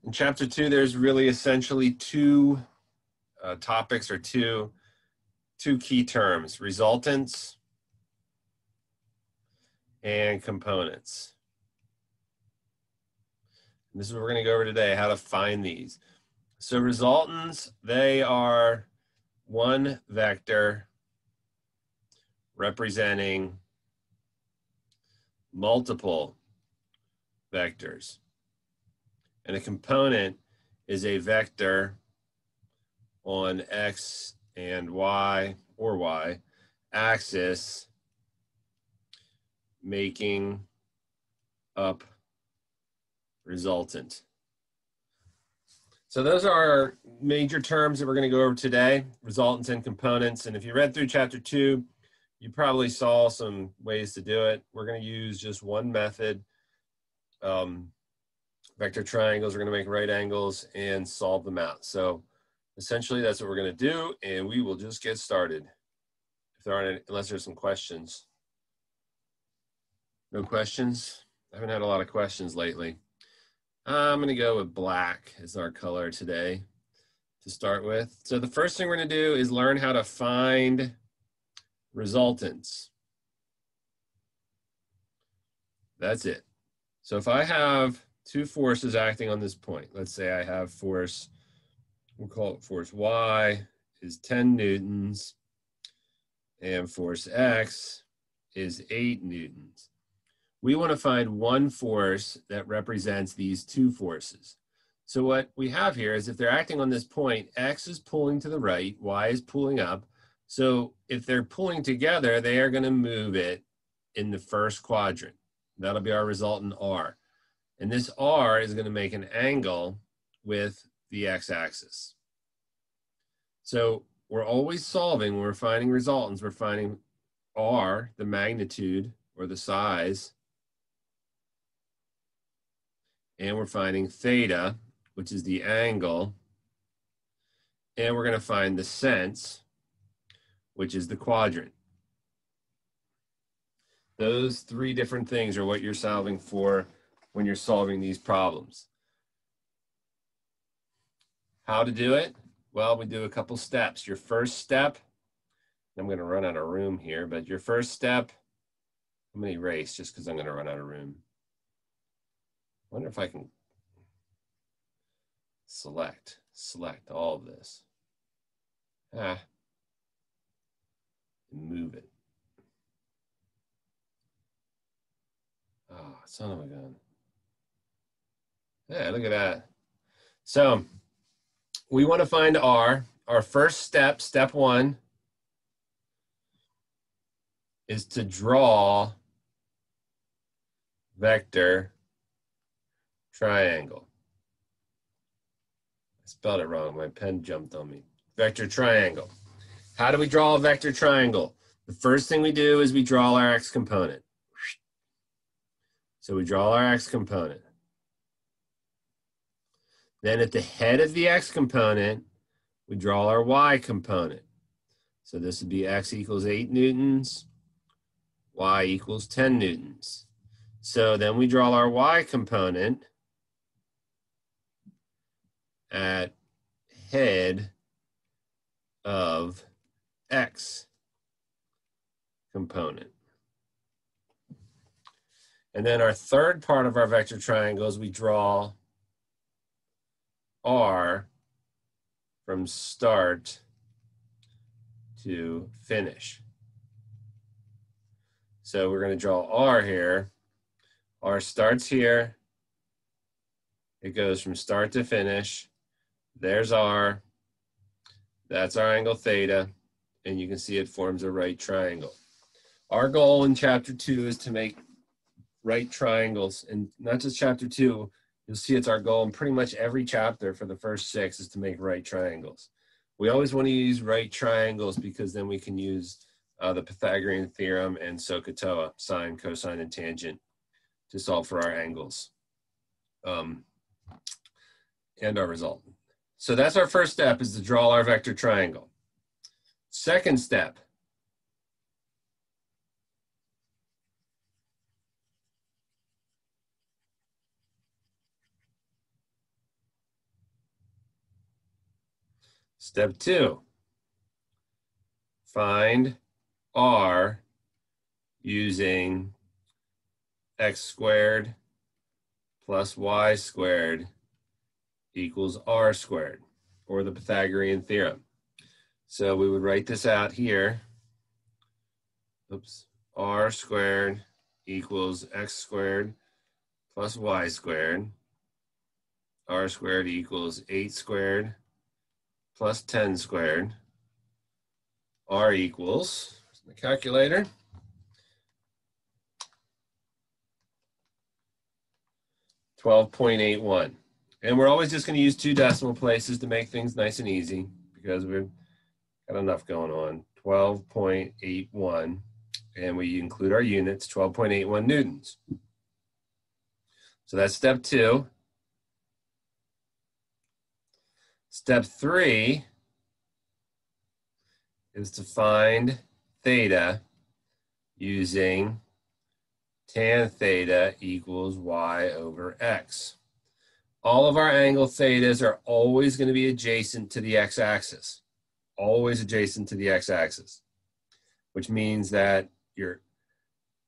In chapter 2, there's really essentially two topics or two key terms: resultants and components. And this is what we're going to go over today, how to find these. So resultants, they are one vector representing multiple vectors. And a component is a vector on X and Y or Y axis making up resultant. So those are our major terms that we're going to go over today, resultants and components. And if you read through chapter 2, you probably saw some ways to do it. We're going to use just one method. Vector triangles, we're going to make right angles and solve them out. So essentially that's what we're going to do, and we will just get started. If there aren't any, unless there's some questions. No questions? I haven't had a lot of questions lately. I'm going to go with black as our color today to start with. So the first thing we're going to do is learn how to find resultants. That's it. So if I have two forces acting on this point, let's say I have force, we'll call it force Y is 10 newtons and force X is 8 newtons. We want to find one force that represents these two forces. So what we have here is if they're acting on this point, X is pulling to the right, Y is pulling up. So if they're pulling together, they are going to move it in the first quadrant. That'll be our resultant R. And this R is going to make an angle with the x-axis. So we're always solving when we're finding resultants. We're finding R, the magnitude or the size, and we're finding theta, which is the angle, and we're going to find the sense, which is the quadrant. Those three different things are what you're solving for when you're solving these problems. How to do it? Well, we do a couple steps. Your first step, I'm going to run out of room here, but your first step, I'm going to erase just because I'm going to run out of room. I wonder if I can select all of this. Move it. Oh, son of a gun. Yeah, look at that. So we want to find R. Our first step, step 1, is to draw vector triangle. I spelled it wrong. My pen jumped on me. Vector triangle. How do we draw a vector triangle? The first thing we do is we draw our x component. So we draw our x component. Then at the head of the x component, we draw our y component. So this would be x equals 8 newtons, y equals 10 newtons. So then we draw our y component at head of x component. And then our third part of our vector triangle is we draw R from start to finish. So we're going to draw R here. R starts here. It goes from start to finish. There's R. That's our angle theta. And you can see it forms a right triangle. Our goal in chapter 2 is to make right triangles. And not just chapter 2. You'll see it's our goal in pretty much every chapter for the first 6 is to make right triangles. We always want to use right triangles because then we can use the Pythagorean theorem and SOHCAHTOA, sine, cosine, and tangent, to solve for our angles and our result. So that's our first step, is to draw our vector triangle. Second step, Step 2, find r using x squared plus y squared equals r squared, or the Pythagorean theorem. So we would write this out here. Oops. R squared equals x squared plus y squared. R squared equals 8 squared plus 10 squared. R equals, the calculator, 12.81. And we're always just going to use 2 decimal places to make things nice and easy because we've got enough going on. 12.81. And we include our units, 12.81 newtons. So that's step 2. Step 3 is to find theta using tan theta equals y over x. All of our angle thetas are always going to be adjacent to the x-axis. Always adjacent to the x-axis, which means that your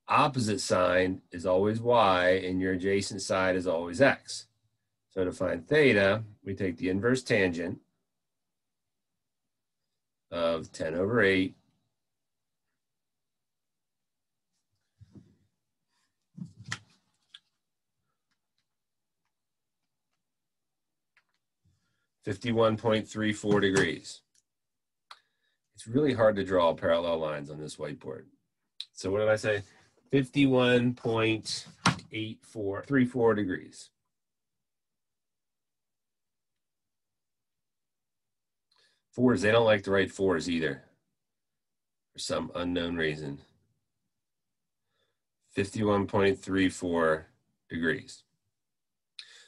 opposite sign is always y and your adjacent side is always x. So to find theta, we take the inverse tangent of 10 over 8 51.34 degrees. It's really hard to draw parallel lines on this whiteboard. So what did I say? 51.34 degrees. Fours, they don't like to write fours either for some unknown reason. 51.34 degrees.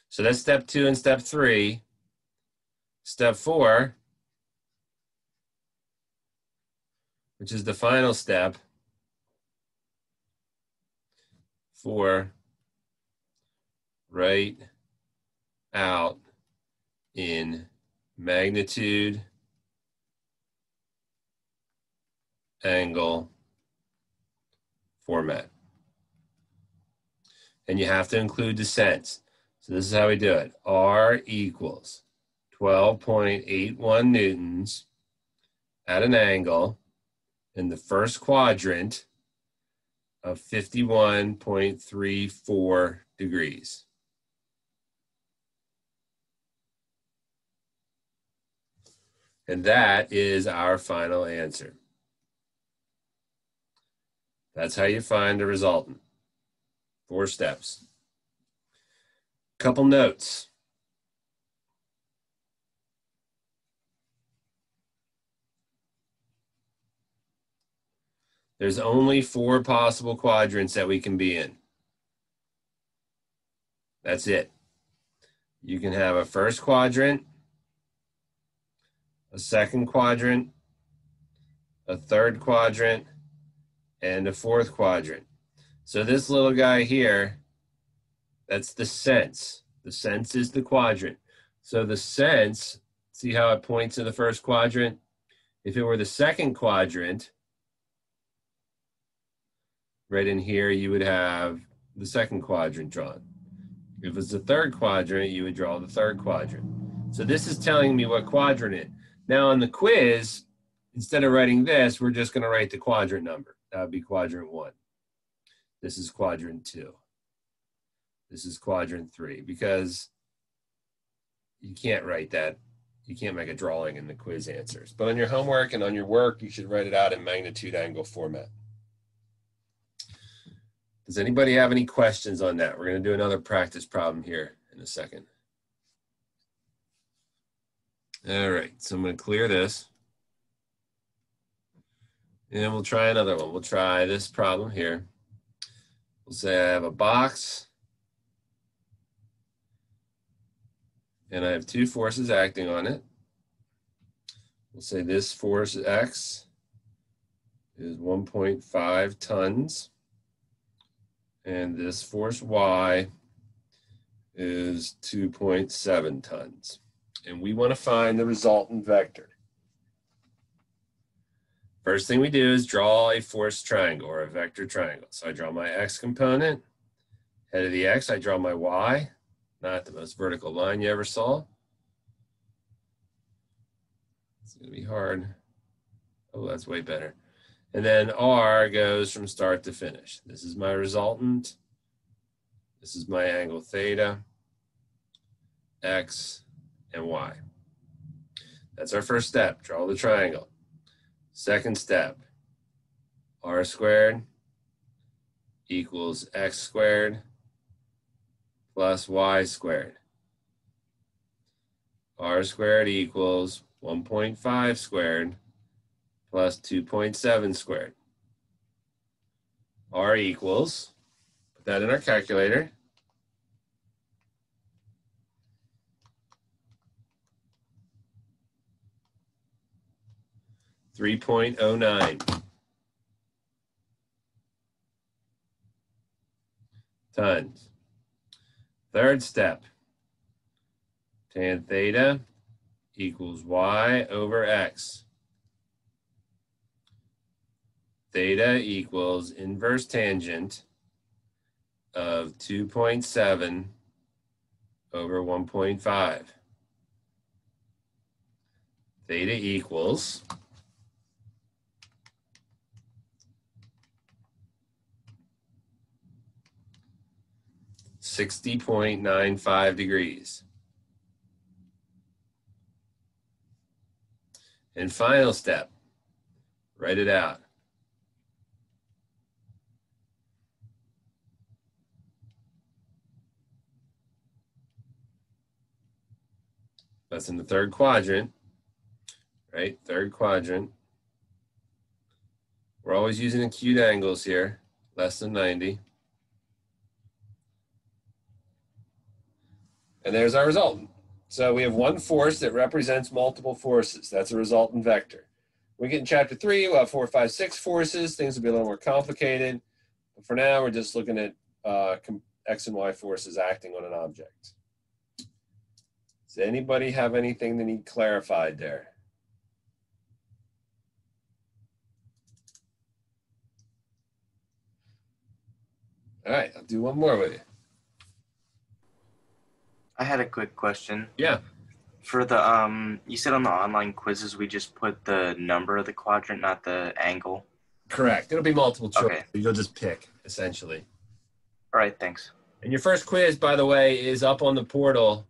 So that's step 2 and step 3. Step 4, which is the final step for write out in magnitude, angle format. And you have to include descents. So this is how we do it. R equals 12.81 newtons at an angle in the first quadrant of 51.34 degrees. And that is our final answer. That's how you find a resultant. 4 steps. Couple notes. There's only 4 possible quadrants that we can be in. That's it. You can have a first quadrant, a second quadrant, a third quadrant, and a fourth quadrant. So this little guy here, that's the sense. The sense is the quadrant. So the sense, see how it points to the first quadrant? If it were the second quadrant, right in here, you would have the second quadrant drawn. If it's the third quadrant, you would draw the third quadrant. So this is telling me what quadrant it is. Now on the quiz, instead of writing this, we're just going to write the quadrant number. That would be quadrant 1. This is quadrant 2. This is quadrant 3, because you can't write that. You can't make a drawing in the quiz answers. But on your homework and on your work, you should write it out in magnitude angle format. Does anybody have any questions on that? We're going to do another practice problem here in a second. All right, so I'm going to clear this. And we'll try another one. We'll try this problem here. We'll say I have a box. And I have 2 forces acting on it. We'll say this force X is 1.5 tons. And this force Y is 2.7 tons. And we want to find the resultant vector. First thing we do is draw a forced triangle or a vector triangle. So I draw my x component. Head of the x, I draw my y. Not the most vertical line you ever saw. It's going to be hard. Oh, that's way better. And then R goes from start to finish. This is my resultant. This is my angle theta, x, and y. That's our first step. Draw the triangle. Second step, r squared equals x squared plus y squared. R squared equals 1.5 squared plus 2.7 squared. R equals, put that in our calculator, 3.09 tons. Third step, tan theta equals y over x. Theta equals inverse tangent of 2.7 over 1.5. Theta equals 60.95 degrees. And final step, write it out. That's in the third quadrant, right? Third quadrant. We're always using acute angles here, less than 90. And there's our resultant. So we have one force that represents multiple forces. That's a resultant vector. We get in chapter 3, we'll have 4, 5, 6 forces. Things will be a little more complicated. But for now, we're just looking at X and Y forces acting on an object. Does anybody have anything they need clarified there? All right, I'll do one more with you. I had a quick question. Yeah. For the you said on the online quizzes we just put the number of the quadrant, not the angle. Correct. It'll be multiple choice. Okay. You'll just pick, essentially. All right, thanks. And your first quiz, by the way, is up on the portal,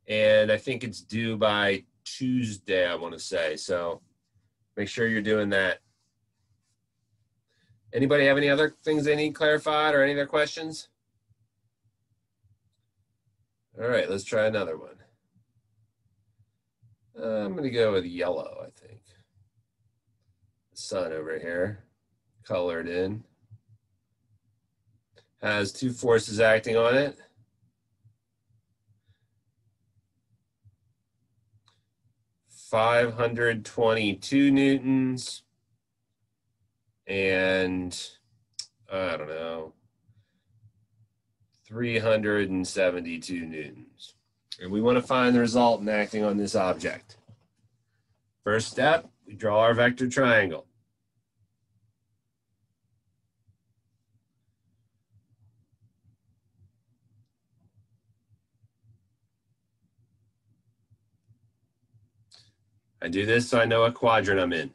and I think it's due by Tuesday, I want to say. So make sure you're doing that. Anybody have any other things they need clarified or any other questions? All right, let's try another one. I'm going to go with yellow, I think. The sun over here, colored in. Has two forces acting on it. (522 newtons) and I don't know, 372 newtons. And we want to find the resultant acting on this object. First step, we draw our vector triangle. I do this so I know what quadrant I'm in.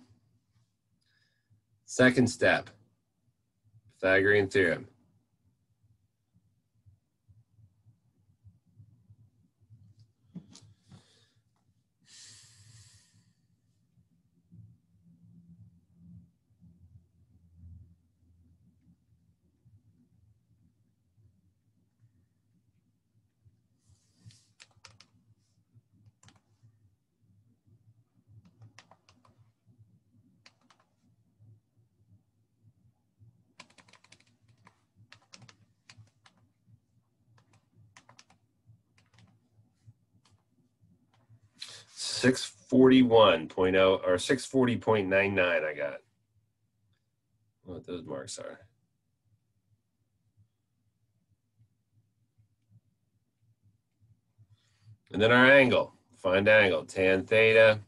Second step, Pythagorean theorem. .641.0 or 640.99 I got. What those marks are. And then our angle, find angle, tan theta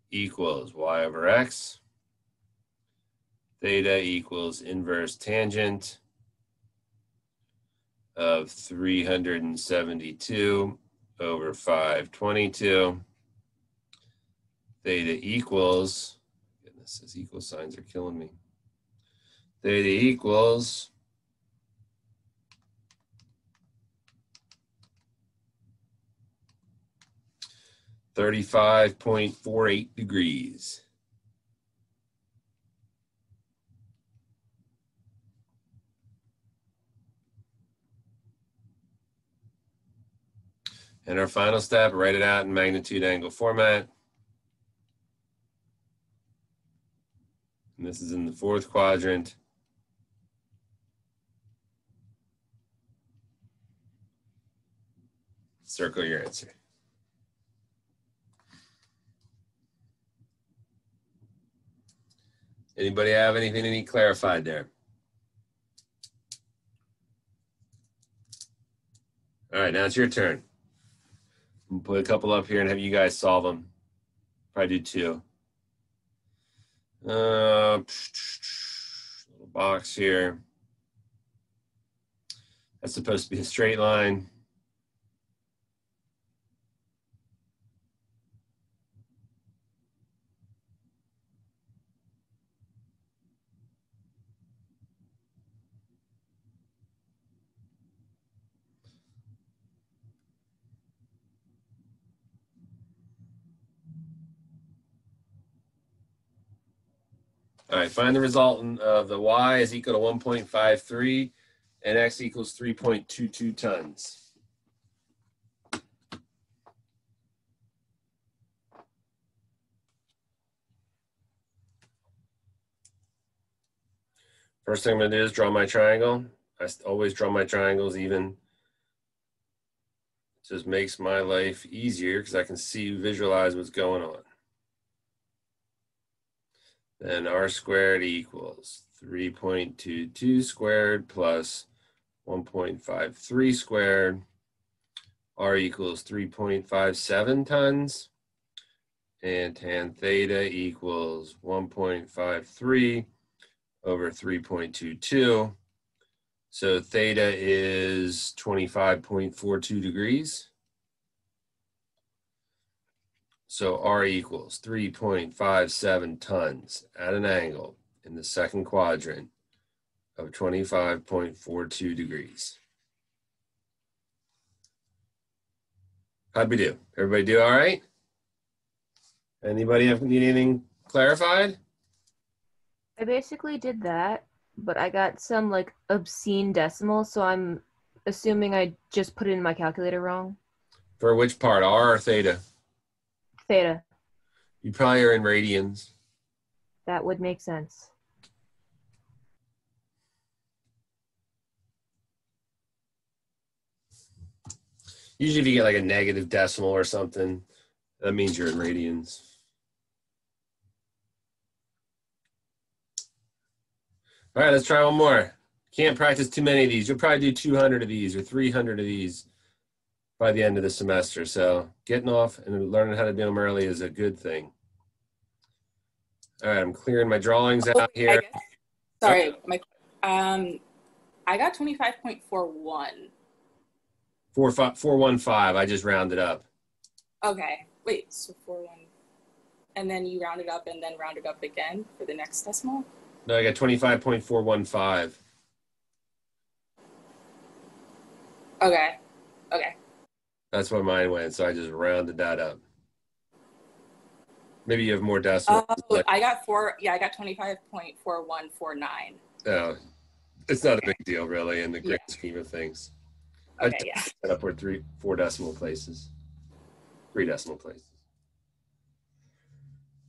equals y over x. theta equals inverse tangent of 372 over 522. Theta equals, goodness, these equal signs are killing me. Theta equals 35.48 degrees. And our final step, write it out in magnitude angle format. And this is in the fourth quadrant. Circle your answer. Anybody have anything to need clarified there? All right, now it's your turn. I'm gonna put a couple up here and have you guys solve them. Probably do two. Little box here. That's supposed to be a straight line. All right, find the resultant of the y is equal to 1.53 and x equals 3.22 tons. First thing I'm gonna do is draw my triangle. I always draw my triangles even. It just makes my life easier because I can visualize what's going on. Then r squared equals 3.22 squared plus 1.53 squared. R equals 3.57 tons. And tan theta equals 1.53 over 3.22. So theta is 25.42 degrees. So R equals 3.57 tons at an angle in the second quadrant of 25.42 degrees. How'd we do? Everybody do all right? Anybody need anything clarified? I basically did that, but I got some like obscene decimals, so I'm assuming I just put it in my calculator wrong. For which part, R or theta? Theta. You probably are in radians. That would make sense. Usually if you get like a negative decimal or something, that means you're in radians. All right, let's try one more. Can't practice too many of these. You'll probably do 200 of these or 300 of these by the end of the semester. So getting off and learning how to do them early is a good thing. All right, I'm clearing my drawings out here. Sorry, I got 25.41. 415. I just rounded up. Okay, wait, so 41. And then you rounded up and then rounded up again for the next decimal? No, I got 25.415. Okay, okay. That's where mine went, so I just rounded that up. Maybe you have more decimals. I got 25.4149. No, it's not a big deal really in the grand scheme of things. Okay, I set up where 4 decimal places. 3 decimal places.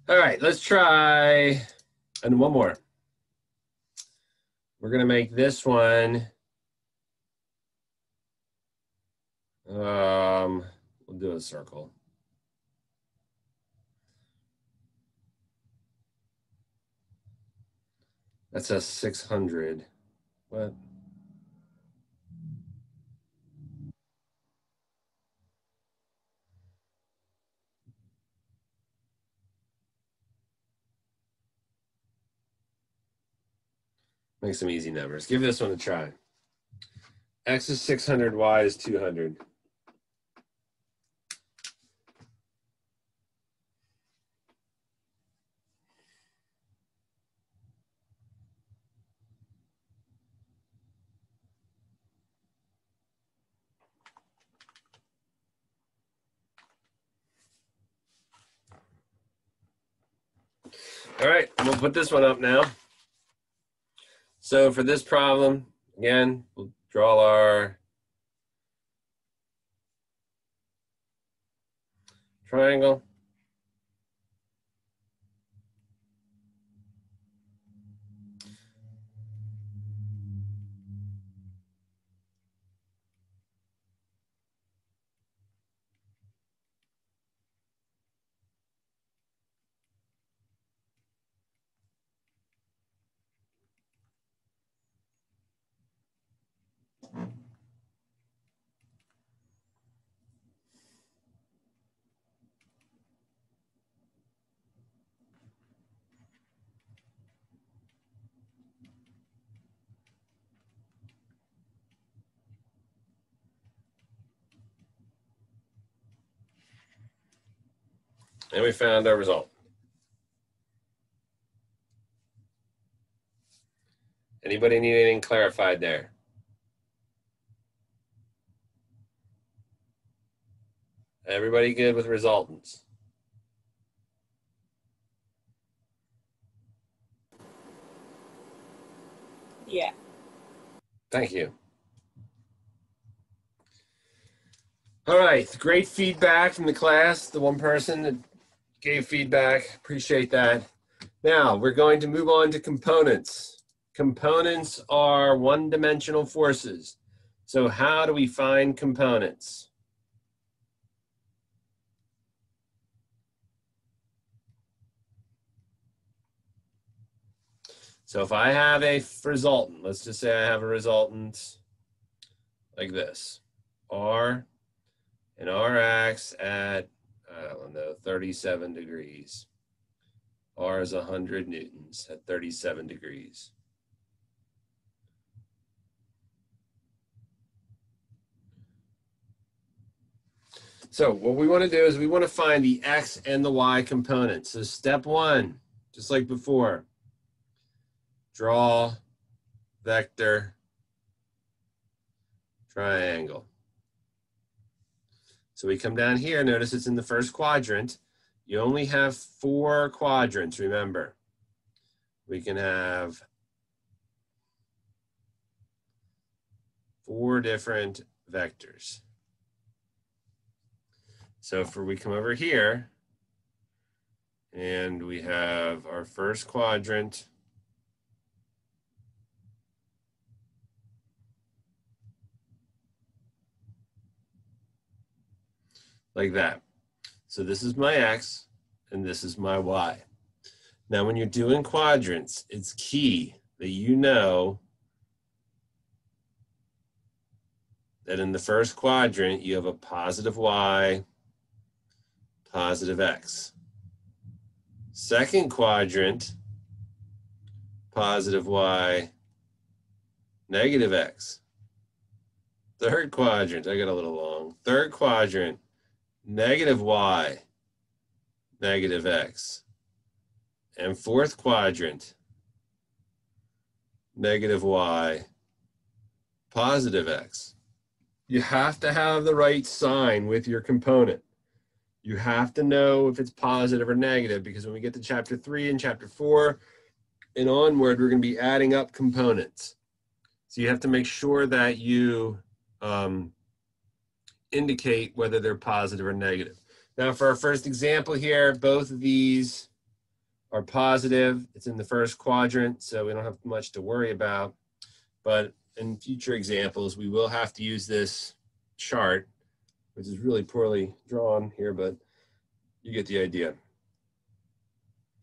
All right, let's try, and one more. We're gonna make this one. We'll do a circle. That's a 600. What? Make some easy numbers. Give this one a try. X is 600, Y is 200. All right, we'll put this one up now. So for this problem, again, we'll draw our triangle. And we found our result. Anybody need anything clarified there? Everybody good with resultants? Yeah. Thank you. All right, great feedback from the class. The one person that gave feedback, appreciate that. Now we're going to move on to components. Components are one-dimensional forces. So how do we find components? So if I have a resultant, let's just say I have a resultant like this, R and R acts at, I don't know, 37 degrees. R is 100 newtons at 37 degrees. So what we want to do is we want to find the X and the Y components. So step one, just like before, draw vector triangle. So we come down here, notice it's in the first quadrant. You only have 4 quadrants, remember. We can have 4 different vectors. So if we come over here and we have our first quadrant, like that. So this is my X and this is my Y. Now when you're doing quadrants, it's key that you know that in the first quadrant you have a positive Y, positive X. Second quadrant, positive Y, negative X. Third quadrant, I got a little long. Third quadrant, negative Y, negative X. And fourth quadrant, negative Y, positive X. You have to have the right sign with your component. You have to know if it's positive or negative, because when we get to chapter 3 and chapter 4 and onward, we're going to be adding up components. So you have to make sure that you indicate whether they're positive or negative. Now for our first example here, both of these are positive. It's in the first quadrant, so we don't have much to worry about. But in future examples, we will have to use this chart, which is really poorly drawn here, but you get the idea.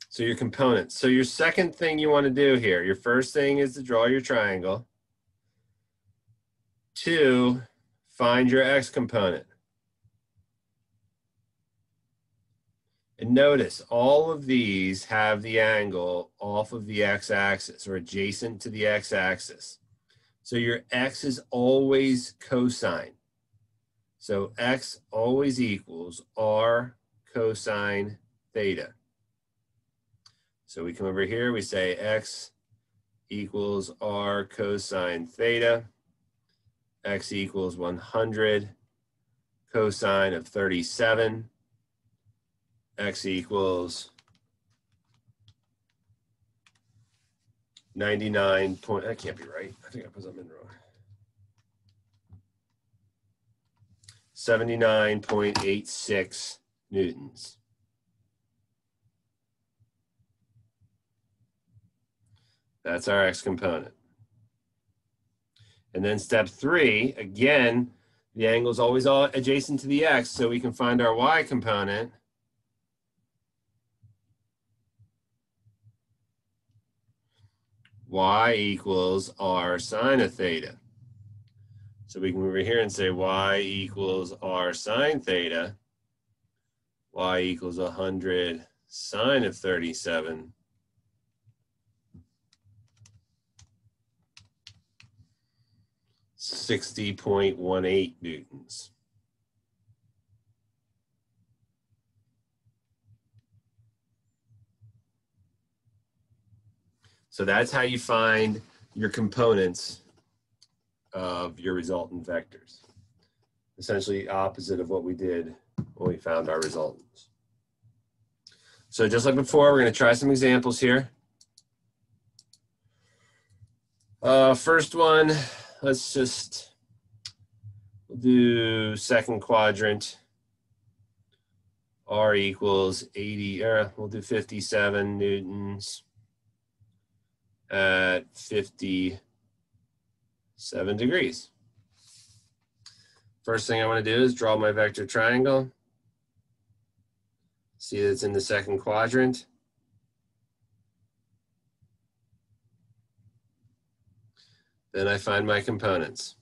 So your components. So your second thing you want to do here, your first thing is to draw your triangle. 2, find your X component. And notice all of these have the angle off of the x-axis or adjacent to the x-axis. So your x is always cosine. So x always equals r cosine theta. So we come over here, we say x equals r cosine theta. X equals 100 cosine of 37. X equals 99 point, that can't be right. I think I put something wrong. 79.86 newtons. That's our x component. And then step 3, again, the angle is always adjacent to the x, so we can find our y component. Y equals r sine of theta. So we can move over here and say y equals r sine theta. Y equals 100 sine of 37. .18 newtons. So that's how you find your components of your resultant vectors. Essentially opposite of what we did when we found our resultants. So just like before, we're going to try some examples here. First one, let's just do second quadrant. R equals 80, we'll do 57 newtons at 57 degrees. First thing I want to do is draw my vector triangle. See that it's in the second quadrant. Then I find my components.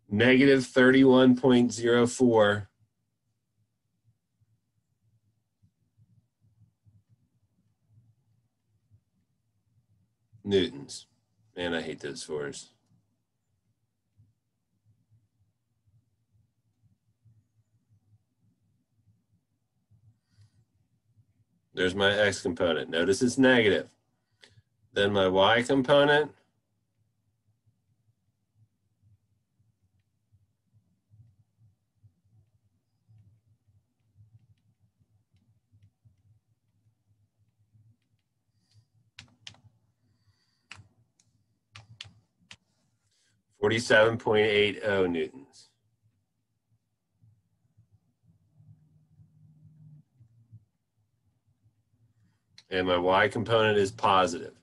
Negative 31.04 newtons. Man, I hate those fours. There's my x component. Notice it's negative. Then my y component. .80 newtons. And my y component is positive.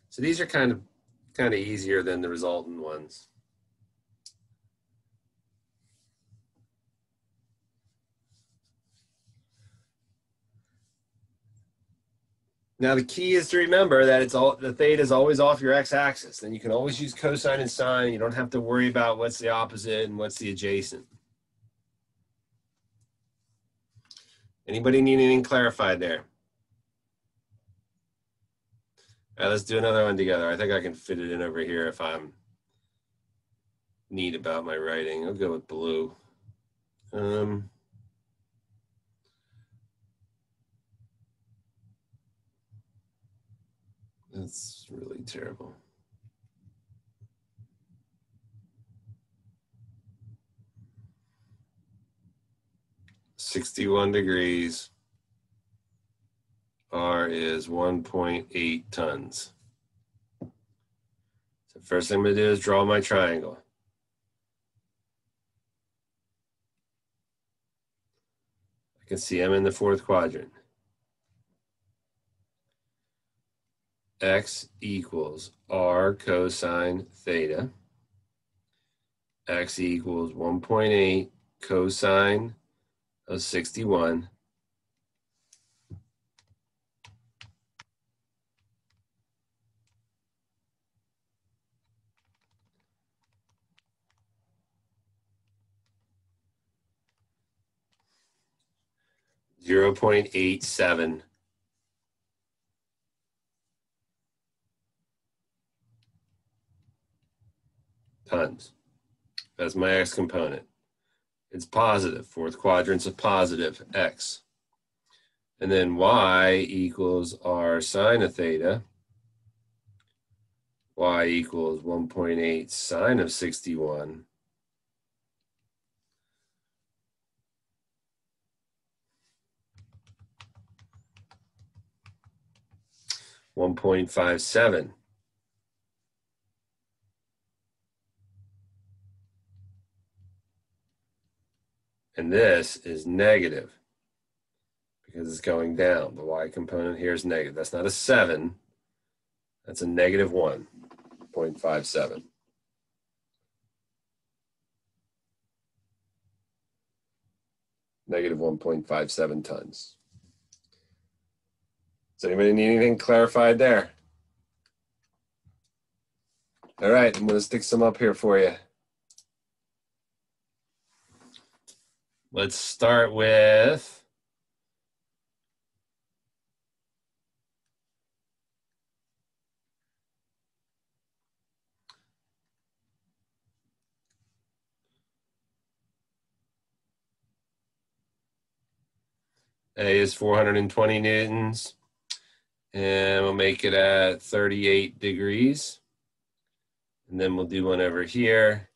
So these are kind of easier than the resultant ones. Now the key is to remember that the theta is always off your x-axis. Then you can always use cosine and sine. You don't have to worry about what's the opposite and what's the adjacent. Anybody need anything clarified there? All right, let's do another one together. I think I can fit it in over here if I'm neat about my writing. I'll go with blue. That's really terrible. .61 degrees. R is 1.8 tons. So first thing I'm going to do is draw my triangle. I can see I'm in the fourth quadrant. X equals r cosine theta. x equals 1.8 cosine of 61. $0.87 tons. That's my x component. It's positive. Fourth quadrant's a positive x. And then y equals r sine of theta. Y equals 1.8 sine of 61. $1.57. And this is negative because it's going down. The y component here is negative. That's not a 7. That's a negative 1.57. Negative 1.57 tons. Does anybody need anything clarified there? All right, I'm going to stick some up here for you. Let's start with A is 420 newtons, and we'll make it at 38 degrees. And then we'll do one over here.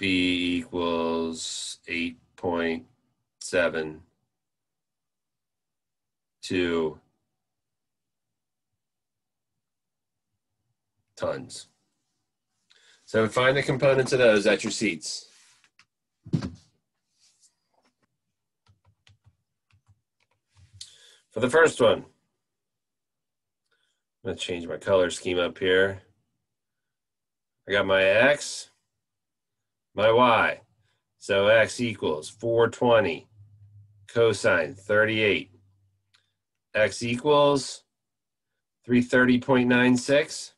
B equals 8.72 tons. So find the components of those at your seats. For the first one, I'm going to change my color scheme up here. I got my x, my y. So x equals 420 cosine 38. X equals 330.96.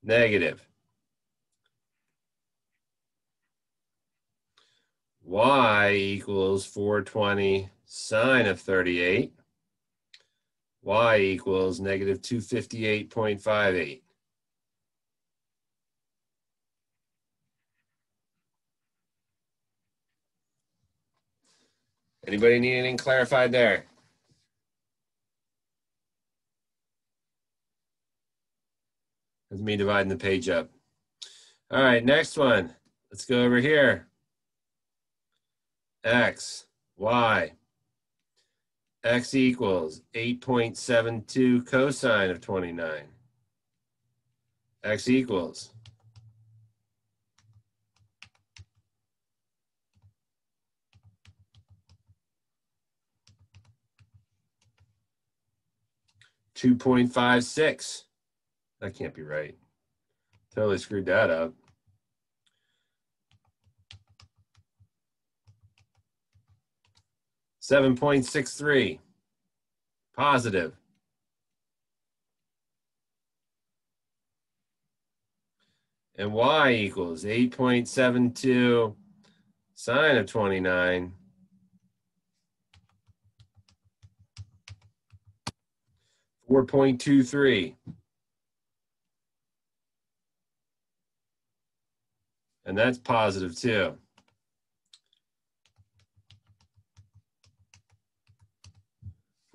Negative. Y equals 420 sine of 38. Y equals negative 258.58. Anybody need anything clarified there? That's me dividing the page up. All right, next one. Let's go over here. X, Y. X equals 8.72 cosine of 29. X equals 2.56. That can't be right. Totally screwed that up. $7.63. Positive. And y equals 8.72 sine of 29. 4.23. And that's positive too.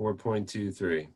$4.23.